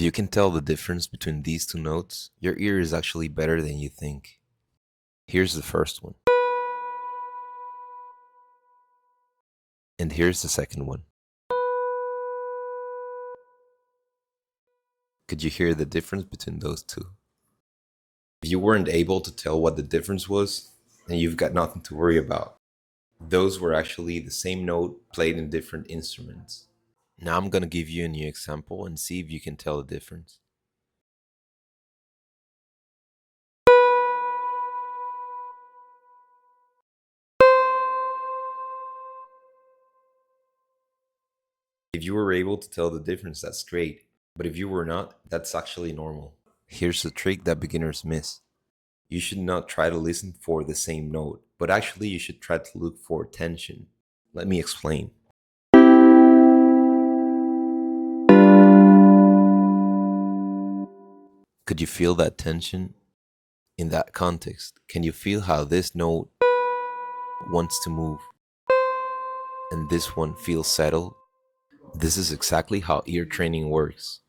you can tell the difference between these two notes, your ear is actually better than you think. Here's the first one. And here's the second one. Could you hear the difference between those two? If you weren't able to tell what the difference was, then you've got nothing to worry about. Those were actually the same note played in different instruments. Now I'm gonna give you a new example and see if you can tell the difference. If you were able to tell the difference, that's great. But if you were not, that's actually normal. Here's the trick that beginners miss. You should not try to listen for the same note, but actually you should try to look for tension. Let me explain. Could you feel that tension? In that context, can you feel how this note wants to move and this one feels settled? This is exactly how ear training works.